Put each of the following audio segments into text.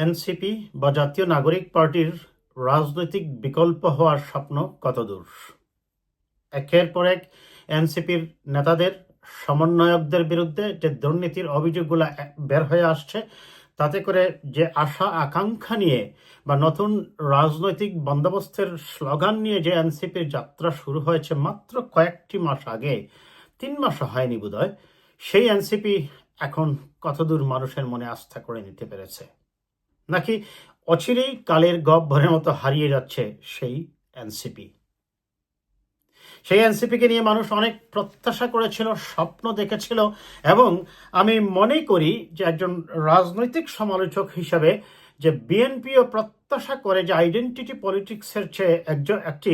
NCP বা জাতীয় নাগরিক পার্টির রাজনৈতিক বিকল্প হওয়ার স্বপ্ন কতদূর? একের পর এক এনসিপির নেতাদের, সমন্বয়কদের বিরুদ্ধে যে দুর্নীতির অভিযোগগুলো বের হয়ে আসছে, তাতে করে যে আশা আকাঙ্ক্ষা নিয়ে বা নতুন রাজনৈতিক বন্দোবস্তের স্লোগান নিয়ে যে এনসিপির যাত্রা শুরু হয়েছে মাত্র কয়েকটি মাস আগে, 3 মাসও হয়নি বোধহয়, সেই এনসিপি এখন কতদূর মানুষের মনে আস্থা করে নিতে পেরেছে? নাকি অচিরেই কালের গহ্বরের মতো হারিয়ে যাচ্ছে সেই এনসিপি? সেই এনসিপিকে নিয়ে মানুষ অনেক প্রত্যাশা করেছিল, স্বপ্ন দেখেছিল, এবং আমি মনে করি যে একজন রাজনৈতিক সমালোচক হিসাবে যে বিএনপিও প্রত্যাশা করে যে আইডেন্টিটি পলিটিক্সের চেয়ে একটি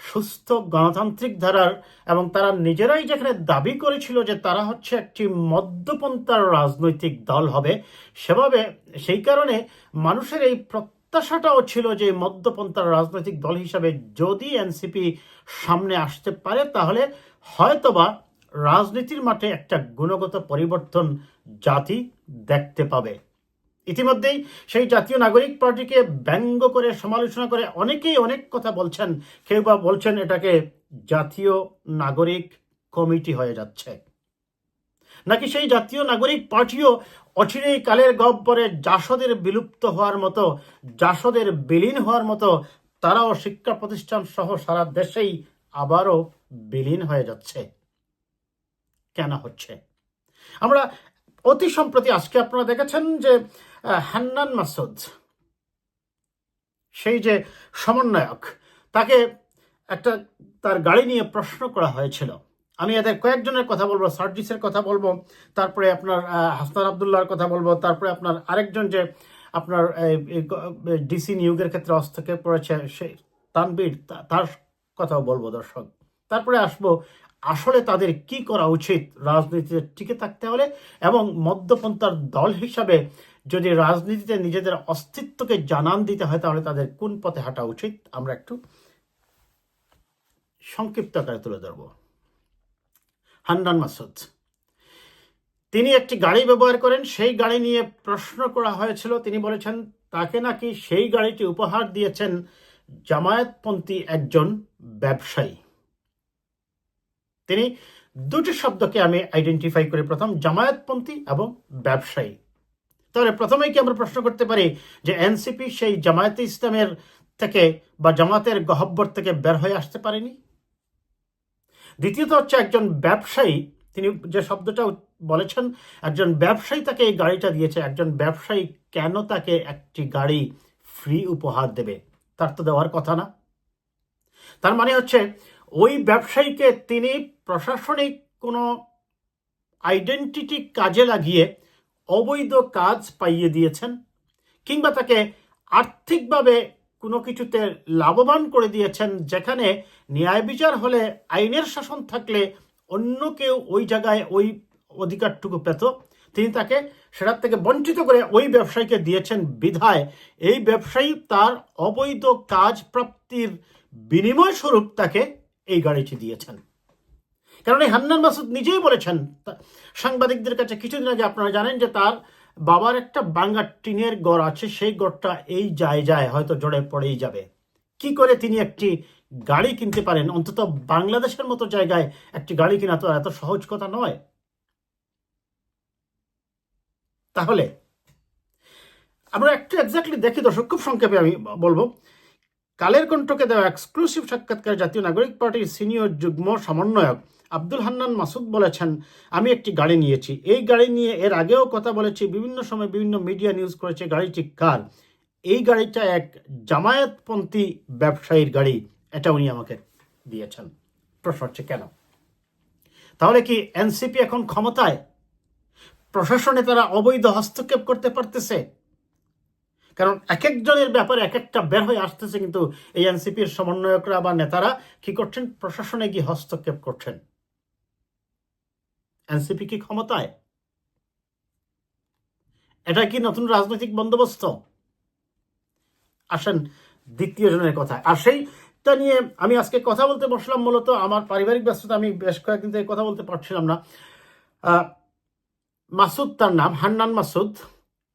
সুস্থ গণতান্ত্রিক ধারার, এবং তারা নিজেরাই যেখানে দাবি করেছিল যে তারা হচ্ছে একটি মধ্যপন্থার রাজনৈতিক দল হবে, সেভাবে সেই কারণে মানুষের এই প্রত্যাশাটাও ছিল যে মধ্যপন্থার রাজনৈতিক দল হিসাবে যদি এনসিপি সামনে আসতে পারে তাহলে হয়তোবা রাজনীতির মাঠে একটা গুণগত পরিবর্তন জাতি দেখতে পাবে। ইতিমধ্যেই সেই জাতীয় নাগরিক পার্টিকে ব্যঙ্গ করে, সমালোচনা করে অনেকেই অনেক কথা বলছেন। কেউ বা বলছেন এটাকে জাতীয় নাগরিক কমিটি হয়ে যাচ্ছে, নাকি সেই জাতীয় নাগরিক পার্টিও অচিরেই কালের গহ্বরে জাসদের বিলুপ্ত হওয়ার মতো, জাসদের বিলীন হওয়ার মতো তারাও শিক্ষা প্রতিষ্ঠান সহ সারা দেশেই আবারও বিলীন হয়ে যাচ্ছে? কেন হচ্ছে? আমরা অতি সম্প্রতি আজকে আপনারা দেখেছেন যে হান্নান মাসুদ, সেই যে সমন্বয়ক, তাকে একটা তার গাড়ি নিয়ে প্রশ্ন করা হয়েছিল। আমি এদের কয়েকজনের কথা বলবো, সার্জিসের কথা বলবো, তারপরে আপনার হাসনান আবদুল্লাহর কথা বলবো, তারপরে আপনার আরেকজন যে আপনার ডিসি নিয়োগের ক্ষেত্রে হস্তক্ষেপ করেছে সে তানবীর, তার কথাও বলবো দর্শক। তারপরে আসবো আসলে তাদের কি করা উচিত রাজনীতিতে টিকে থাকতে হলে, এবং মধ্যপন্থার দল হিসাবে যদি রাজনীতিতে নিজেদের অস্তিত্বকে জানান দিতে হয় তাহলে তাদের কোন পথে হাঁটা উচিত, আমরা একটু সংক্ষিপ্ত আকারে তুলে ধরব। হান্নান মাসুদ, তিনি একটি গাড়ি ব্যবহার করেন, সেই গাড়ি নিয়ে প্রশ্ন করা হয়েছিল। তিনি বলেছেন তাকে নাকি সেই গাড়িটি উপহার দিয়েছেন জামায়াতপন্থী একজন ব্যবসায়ী। তিনি দুটি শব্দকে আমি আইডেন্টিফাই করি, প্রথম জামায়াতপন্থী এবং ব্যবসায়ী। তাহলে প্রথমেই কি আমরা প্রশ্ন করতে পারি যে এনসিপি সেই জামায়াতে ইসলামের থেকে বা জামাতের গহ্বর থেকে বের হয়ে আসতে পারেনি? দ্বিতীয়ত হচ্ছে একজন ব্যবসায়ী, তিনি যে শব্দটা বলেছেন, একজন ব্যবসায়ী তাকে এই গাড়িটা দিয়েছে। একজন ব্যবসায়ী কেন তাকে একটি গাড়ি ফ্রি উপহার দেবে? তার তো দেওয়ার কথা না। তার মানে হচ্ছে ওই ব্যবসায়ীকে তিনি প্রশাসনিক কোনো আইডেন্টিটি কাজে লাগিয়ে অবৈধ কাজ পাইয়ে দিয়েছেন, কিংবা তাকে আর্থিকভাবে কোনো কিছুতে লাভবান করে দিয়েছেন, যেখানে ন্যায় বিচার হলে, আইনের শাসন থাকলে অন্য কেউ ওই জায়গায় ওই অধিকারটুকু পেত, তিনি তাকে সেটার থেকে বঞ্চিত করে ওই ব্যবসায়ীকে দিয়েছেন। বিধায় এই ব্যবসায়ী তার অবৈধ কাজ প্রাপ্তির বিনিময় স্বরূপ তাকে এই গাড়িটি দিয়েছেন। কারণ এই হান্নান মাসুদ নিজেই বলেছেন সাংবাদিকদের কাছে কিছুদিন আগে, আপনারা জানেন যে তার বাবার একটা ভাঙা টিনের ঘর আছে, সেই ঘরটা এই জায়গায় হয়তো জড়ে পড়েই যাবে। কি করে তিনি একটি গাড়ি কিনতে পারেন? অন্তত বাংলাদেশের মতো জায়গায় একটি গাড়ি কিনা তো এত সহজ কথা নয়। তাহলে আমরা একটু এক্স্যাক্টলি দেখি দর্শক, খুব সংক্ষেপে আমি বলবো। কালের কণ্ঠকে দেওয়া এক্সক্লুসিভ সাক্ষাৎকার জাতীয় নাগরিক পার্টির সিনিয়র যুগ্ম সমন্বয়ক আব্দুল হান্নান মাসুদ বলেছেন, আমি একটি গাড়ি নিয়েছি। এই গাড়ি নিয়ে এর আগেও কথা বলেছি, বিভিন্ন সময় বিভিন্ন মিডিয়া নিউজ করেছে। গাড়িটি কার? এই গাড়িটা এক জামায়াতপন্থী ব্যবসায়ীর গাড়ি, এটা উনি আমাকে দিয়েছেন। প্রশ্ন হচ্ছে কেন? তাহলে কি এনসিপি এখন ক্ষমতায়? প্রশাসনে তারা অবৈধ হস্তক্ষেপ করতে পারতেছে? কারণ এক একজনের ব্যাপারে এক একটা বের হয়ে আসতেছে, কিন্তু এই এনসিপির সমন্বয়করা বা নেতারা কি করছেন? প্রশাসনে গিয়ে হস্তক্ষেপ করছেন। এনসিপি কি ক্ষমতায়? এটা কি নতুন রাজনৈতিক বন্দোবস্ত? আসেন দ্বিতীয় জনের কথা। আর সেইটা নিয়ে আমি আজকে কথা বলতে বসলাম, মূলত আমার পারিবারিক ব্যস্ততা, আমি বেশ কয়েকদিন থেকে কথা বলতে পারছিলাম না। মাসুদ তার নাম, হান্নান মাসুদ,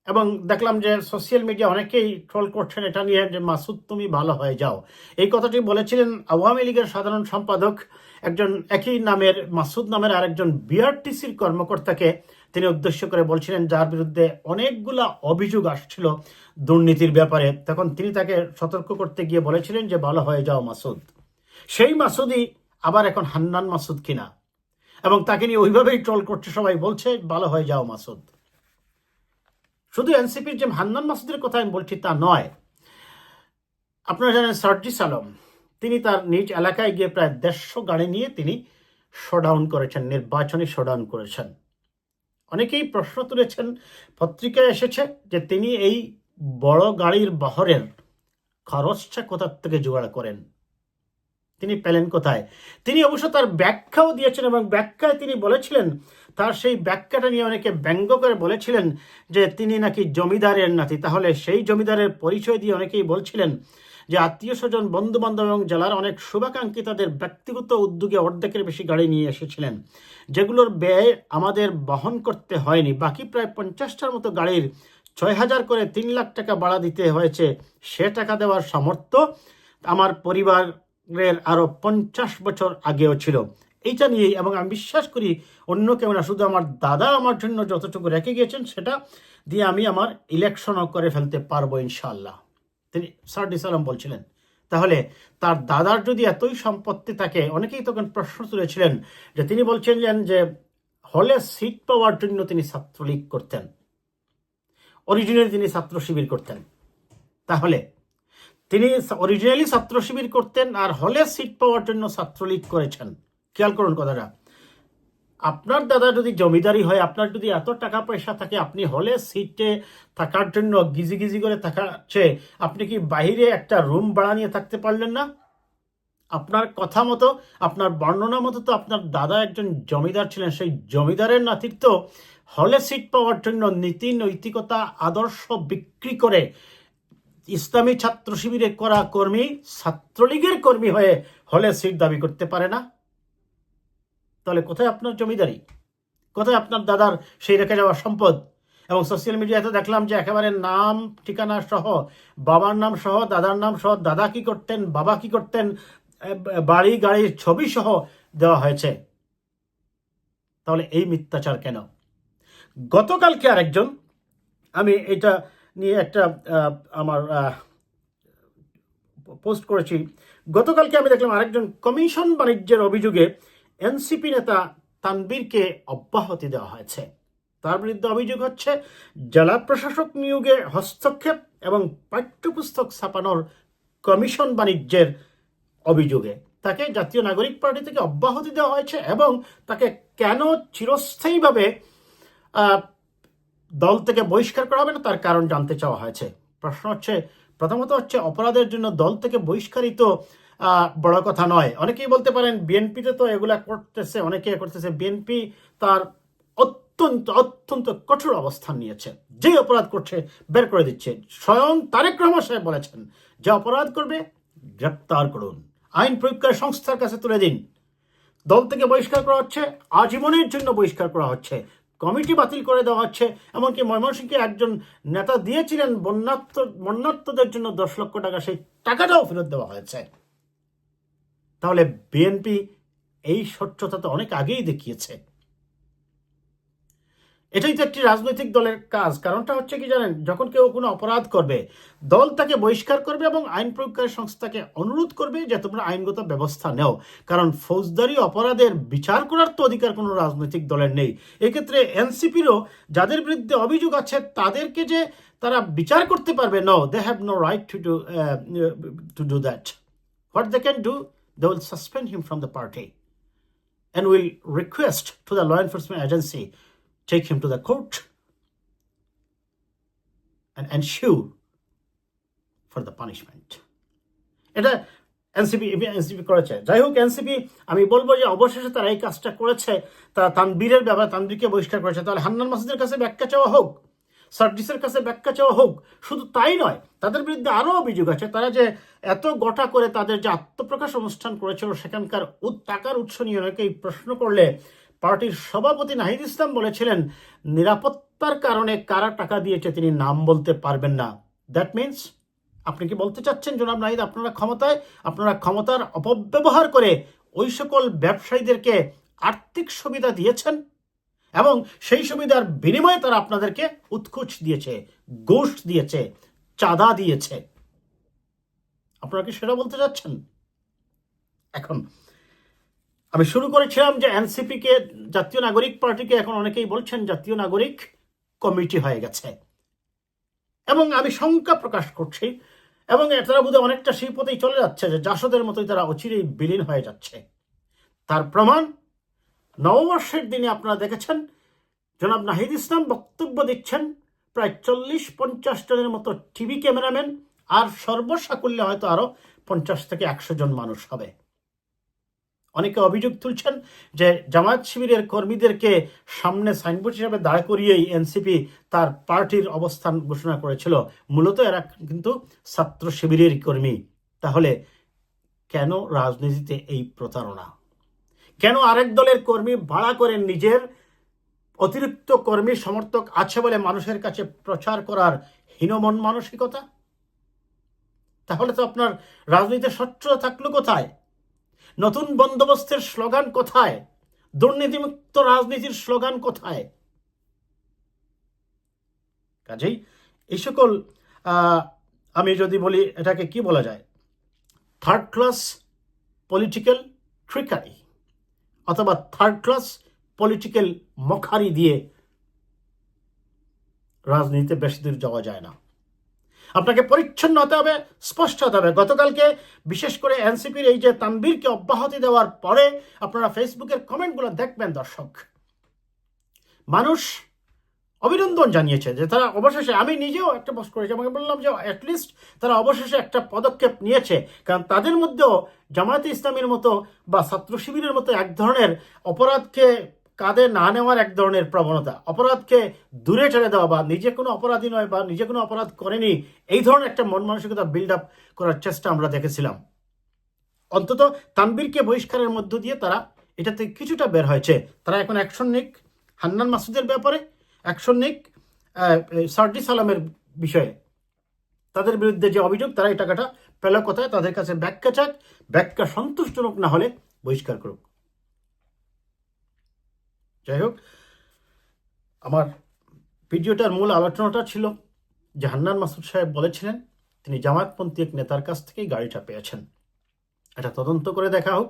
এবং দেখলাম যে সোশ্যাল মিডিয়া অনেকেই ট্রোল করছেন এটা নিয়ে যে মাসুদ তুমি ভালো হয়ে যাও। এই কথাটি বলেছিলেন আওয়ামী লীগের সাধারণ সম্পাদক একজন একই নামের মাসুদ নামের আরেকজন বিআরটিসির কর্মকর্তাকে তিনি উদ্দেশ্য করে বলছিলেন, যার বিরুদ্ধে অনেকগুলা অভিযোগ আসছিল দুর্নীতির ব্যাপারে। তখন তিনি তাকে সতর্ক করতে গিয়ে বলেছিলেন যে ভালো হয়ে যাও মাসুদ। সেই মাসুদই আবার এখন হান্নান মাসুদ কিনা, এবং তাকে নিয়ে ওইভাবেই ট্রোল করছে সবাই, বলছে ভালো হয়ে যাও মাসুদ। শুধু এনসিপির যে হান্নান মাসুদের কথা আমি বলছি তা নয়, আপনারা জানেন সার্জিস আলম তিনি তার নিজ এলাকায় গিয়ে প্রায় 150 গাড়ি নিয়ে তিনি শোডাউন করেছেন, নির্বাচনী শোডাউন করেছেন। অনেকেই প্রশ্ন তুলেছেন, পত্রিকায় এসেছে যে তিনি এই বড় গাড়ির বহরের খরচটা কোথার থেকে জোগাড় করেন, তিনি পেলেন কোথায়। তিনি অবশ্য তার ব্যাখ্যাও দিয়েছেন, এবং ব্যাখ্যায় তিনি বলেছিলেন, তার সেই ব্যাখ্যাটা নিয়ে অনেকে ব্যঙ্গ করে বলেছিলেন যে তিনি নাকি জমিদারের নাতি। তাহলে সেই জমিদারের পরিচয় দিয়ে অনেকেই বলছিলেন যে আত্মীয় স্বজন, বন্ধু বান্ধব এবং জেলার অনেক শুভাকাঙ্ক্ষী তাদের ব্যক্তিগত উদ্যোগে অর্ধেকের বেশি গাড়ি নিয়ে এসেছিলেন, যেগুলোর ব্যয় আমাদের বহন করতে হয়নি। বাকি প্রায় 50টার মতো গাড়ির 6,000 করে 3 লাখ টাকা ভাড়া দিতে হয়েছে। সে টাকা দেওয়ার সামর্থ্য আমার পরিবারের আরো 50 বছর আগেও ছিল। এইটা নিয়েই, এবং আমি বিশ্বাস করি অন্য কেউ না, শুধু আমার দাদা আমার জন্য যতটুকু রেখে গিয়েছেন সেটা দিয়ে আমি আমার ইলেকশনও করে ফেলতে পারবো ইনশাআল্লাহ, তিনি সার্জিস আলম বলছিলেন। তাহলে তার দাদার যদি এতই সম্পত্তি থাকে, অনেকেই তখন প্রশ্ন তুলেছিলেন যে তিনি বলছিলেন যে হলে সিট পাওয়ার জন্য তিনি ছাত্রলীগ করতেন, অরিজিনালি তিনি ছাত্র শিবির করতেন। তাহলে তিনি অরিজিনালি ছাত্র শিবির করতেন আর হলে সিট পাওয়ার জন্য ছাত্রলীগ করেছেন। খেয়াল করুন কথাটা, আপনার দাদা যদি জমিদারি হয়, আপনার যদি এত টাকা পয়সা থাকে, আপনি হলে সিটে থাকার জন্য গিজি গিজি করে থাকাচ্ছে, আপনি কি বাইরে একটা রুম ভাড়া নিয়ে থাকতে পারলেন না? আপনার কথা মতো, আপনার বর্ণনা মতো তো আপনার দাদা একজন জমিদার ছিলেন। সেই জমিদারের নাতির তো হলে সিট পাওয়ার জন্য নীতি নৈতিকতা আদর্শ বিক্রি করে ইসলামী ছাত্র শিবিরে করা কর্মী ছাত্রলীগের কর্মী হয়ে হলে সিট দাবি করতে পারে না। তাহলে কোথায় আপনার জমিদারি, কোথায় আপনার দাদার সেই রেখে যাওয়া সম্পদ? এবং সোশ্যাল মিডিয়াতে দেখলাম যে একেবারে নাম ঠিকানা সহ, বাবার নাম সহ, দাদার নাম সহ, দাদা কি করতেন, বাবা কি করতেন, বাড়ি গাড়ির ছবি সহ দেওয়া হয়েছে। তাহলে এই মিথ্যাচার কেন? গতকালকে আরেকজন, আমি এটা নিয়ে একটা আমার পোস্ট করেছি, গতকালকে আমি দেখলাম আরেকজন কমিশন বাণিজ্যের অভিযোগে এনসিপি নেতা তানবীরকে অব্যাহতি দেওয়া হয়েছে। তার বিরুদ্ধে অভিযোগ হচ্ছে জেলা প্রশাসক নিয়োগে হস্তক্ষেপ এবং পাঠ্যপুস্তক ছাপানোর কমিশন বাণিজ্যের অভিযোগে তাকে জাতীয় নাগরিক পার্টি থেকে অব্যাহতি দেওয়া হয়েছে, এবং তাকে কেন চিরস্থায়ীভাবে দল থেকে বহিষ্কার করা হবে না তার কারণ জানতে চাওয়া হয়েছে। প্রশ্ন হচ্ছে, প্রথমত হচ্ছে অপরাধের জন্য দল থেকে বহিষ্কারিত বড় কথা নয়। অনেকেই বলতে পারেন বিএনপিতে তো এগুলা করতেছে, অনেকে করতেছে। বিএনপি তার অত্যন্ত অত্যন্ত কঠোর অবস্থান নিয়েছে, যে অপরাধ করছে বের করে দিচ্ছে। স্বয়ং তারেক রহমান সাহেব বলেছেন, যে অপরাধ করবে গ্রেপ্তার করুন, আইন প্রয়োগকারী সংস্থার কাছে তুলে দিন। দল থেকে বহিষ্কার করা হচ্ছে, আজীবনের জন্য বহিষ্কার করা হচ্ছে, কমিটি বাতিল করে দেওয়া হচ্ছে। এমনকি ময়মনসিংহে একজন নেতা দিয়েছিলেন বন্যার্তদের জন্য 10 লক্ষ টাকা, সেই টাকাটাও ফেরত দেওয়া হয়েছে। তাহলে বিএনপি এই স্বচ্ছতা তো অনেক আগেই দেখিয়েছে। এটাই তো একটি রাজনৈতিক দলের কাজ। কারণটা হচ্ছে কি জানেন, যখন কেউ কোনো অপরাধ করবে, দল তাকে বহিষ্কার করবে এবং আইন প্রয়োগকারী সংস্থাকে অনুরোধ করবে যে তোমরা আইনগত ব্যবস্থা নেও। কারণ ফৌজদারি অপরাধের বিচার করার তো অধিকার কোনো রাজনৈতিক দলের নেই। এক্ষেত্রে এনসিপিরও যাদের বিরুদ্ধে অভিযোগ আছে তাদেরকে যে তারা বিচার করতে পারবে, no, they have no right to do that. What they can do, they will suspend him from the party and will request to the law enforcement agency, take him to the court and ensure for the punishment. এটা NCP করেছে। যাই হোক, NCP আমি বলবো যে অবশেষে তারা এই কাজটা করেছে, তারা তানবীরের ব্যাপারে তানবীরকে বহিষ্কার করেছে। তাহলে হান্নান মাসুদের কাছে ব্যাখ্যা চাওয়া হোক, সার্জিসের কাছে ব্যাখ্যা চাওয়া হোক। শুধু তাই নয়, তাদের বিরুদ্ধে আরও অভিযোগ আছে, তারা যে এত গোটা করে তাদের যে আত্মপ্রকাশ অনুষ্ঠান করেছিল সেখানকার টাকার উৎস নিয়ে অনেকেই প্রশ্ন করলে পার্টির সভাপতি নাহিদ ইসলাম বলেছিলেন, নিরাপত্তা নিরাপত্তার কারণে কারা টাকা দিয়েছে তিনি নাম বলতে পারবেন না। দ্যাট মিনস আপনি কি বলতে চাচ্ছেন জনাব নাহিদ আপনারা ক্ষমতার অপব্যবহার করে ওই সকল ব্যবসায়ীদেরকে আর্থিক সুবিধা দিয়েছেন এবং সেই সুবিধার বিনিময়ে তারা আপনাদেরকে উৎকোচ দিয়েছে, ঘুষ দিয়েছে, চাঁদা দিয়েছে? আপনারা কি সেটা বলতে চাচ্ছেন? এখন আমি শুরু করেছিলাম যে এনসিপিকে, জাতীয় নাগরিক পার্টিকে এখন অনেকেই বলছেন জাতীয় নাগরিক কমিটি হয়ে গেছে, এবং আমি শঙ্কা প্রকাশ করছি এবং তারা বোধহয় অনেকটা সেই পথেই চলে যাচ্ছে যে জাসদের মতোই তারা অচিরেই বিলীন হয়ে যাচ্ছে। তার প্রমাণ নববর্ষের দিনে আপনারা দেখেছেন জনাব নাহিদ ইসলাম বক্তব্য দিচ্ছেন, প্রায় 40-50 জনের মতো টিভি ক্যামেরাম্যান, আর সর্বসাকুল্যে হয়তো আরো 50 থেকে 100 জন মানুষ হবে। অনেকে অভিযোগ তুলছেন যে জামায়াত শিবিরের কর্মীদেরকে সামনে সাইনবোর্ড হিসাবে দাঁড় করিয়েই এনসিপি তার পার্টির অবস্থান ঘোষণা করেছিল। মূলত এরা কিন্তু ছাত্র শিবিরের কর্মী। তাহলে কেন রাজনীতিতে এই প্রতারণা? কেন আরেক দলের কর্মী ভাড়া করে নিজের অতিরিক্ত কর্মী সমর্থক আছে বলে মানুষের কাছে প্রচার করার হীনমন মানসিকতা? তাহলে তো আপনার রাজনীতিতে স্বচ্ছতা থাকলো কোথায়? নতুন বন্দোবস্তের স্লোগান কোথায়? দুর্নীতিমুক্ত রাজনীতির স্লোগান কোথায়? কাজেই এই সকল আমি যদি বলি এটাকে কি বলা যায়, থার্ড ক্লাস পলিটিক্যাল ট্রিকারি অথবা থার্ড ক্লাস পলিটিক্যাল মখারি দিয়ে রাজনীতিতে বেশি দূর যাওয়া যায় না। আপনাকে পরিচ্ছন্ন হতে হবে, স্পষ্ট হতে হবে। গতকালকে বিশেষ করে এনসিপির এই যে তানবীরকে অব্যাহতি দেওয়ার পরে আপনারা ফেসবুকের কমেন্টগুলো দেখবেন দর্শক, মানুষ অভিনন্দন জানিয়েছে যে তারা অবশেষে, আমি নিজেও একটা পোস্ট করেছি, আমাকে বললাম যে অ্যাটলিস্ট তারা অবশেষে একটা পদক্ষেপ নিয়েছে, কারণ তাদের মধ্যেও জামায়াতে ইসলামীর মতো বা ছাত্র শিবিরের মতো এক ধরনের অপরাধকে কাঁধে না নেওয়ার এক ধরনের প্রবণতা, অপরাধকে দূরে ঠেলে দেওয়া বা নিজে কোনো অপরাধী নয় বা নিজে কোনো অপরাধ করেনি, এই ধরনের একটা মন মানসিকতা বিল্ড আপ করার চেষ্টা আমরা দেখেছিলাম। অন্তত তানবীরকে বহিষ্কারের মধ্য দিয়ে তারা এটাতে কিছুটা বের হয়েছে। তারা এখন অ্যাকশন নিক হান্নান মাসুদের ব্যাপারে, অ্যাকশন নিক সার্জিস আলমের বিষয়ে, তাদের বিরুদ্ধে যে অভিযোগ তারা এই টাকাটা পেল কোথায়, তাদের কাছে ব্যাখ্যা চাক, ব্যাখ্যা সন্তুষ্টজনক না হলে বহিষ্কার করুক। যাই হোক, আমার ভিডিওটার মূল আলোচনাটা ছিল যে হান্নান মাসুদ সাহেব বলেছিলেন তিনি জামায়াতপন্থী এক নেতার কাছ থেকেই গাড়িটা পেয়েছেন। এটা তদন্ত করে দেখা হোক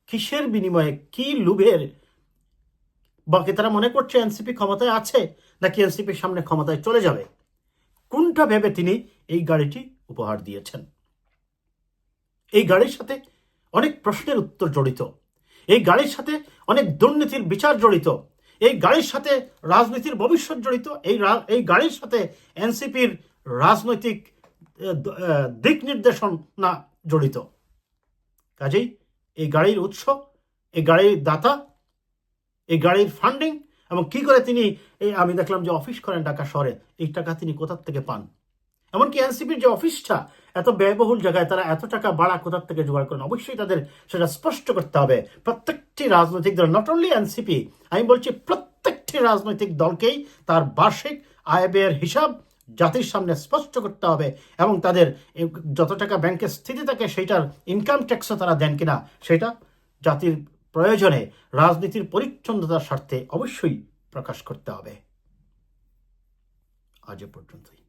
কিসের বিনিময়ে, কি লুভের, বাকি তারা মনে করছে এনসিপি ক্ষমতায় আছে নাকি এনসিপির সামনে ক্ষমতায় চলে যাবে, কোনটা ভেবে তিনি এই গাড়িটি উপহার দিয়েছেন। এই গাড়ির সাথে অনেক প্রশ্নের উত্তর জড়িত, এই গাড়ির সাথে অনেক দুর্নীতির বিচার জড়িত, এই গাড়ির সাথে রাজনীতির ভবিষ্যৎ জড়িত, এই গাড়ির সাথে এনসিপির রাজনৈতিক দিক নির্দেশনা জড়িত। কাজেই এই গাড়ির উৎস, এই গাড়ির দাতা, এই গাড়ির ফান্ডিং এবং কি করে তিনি আমি দেখলাম যে অফিস করেন ঢাকা শহরে, এই টাকা তিনি কোথার থেকে পান, এমনকি এনসিপির যে অফিসটা এত ব্যয়বহুল জায়গায় তারা এত টাকা ভাড়া কোথার থেকে জোগাড় করেন, অবশ্যই তাদের সেটা স্পষ্ট করতে হবে। প্রত্যেকটি রাজনৈতিক দল, নট অনলি এনসিপি, আমি বলছি প্রত্যেকটি রাজনৈতিক দলকেই তার বার্ষিক আয় ব্যয়ের হিসাব জাতির সামনে স্পষ্ট করতে হবে এবং তাদের যত টাকা ব্যাংকে স্থিতি থাকে সেইটার ইনকাম ট্যাক্সও তারা দেন কিনা সেটা জাতির প্রয়োজনে রাজনীতির পরিচ্ছন্নতার স্বার্থে অবশ্যই প্রকাশ করতে হবে। আজ এ পর্যন্তই।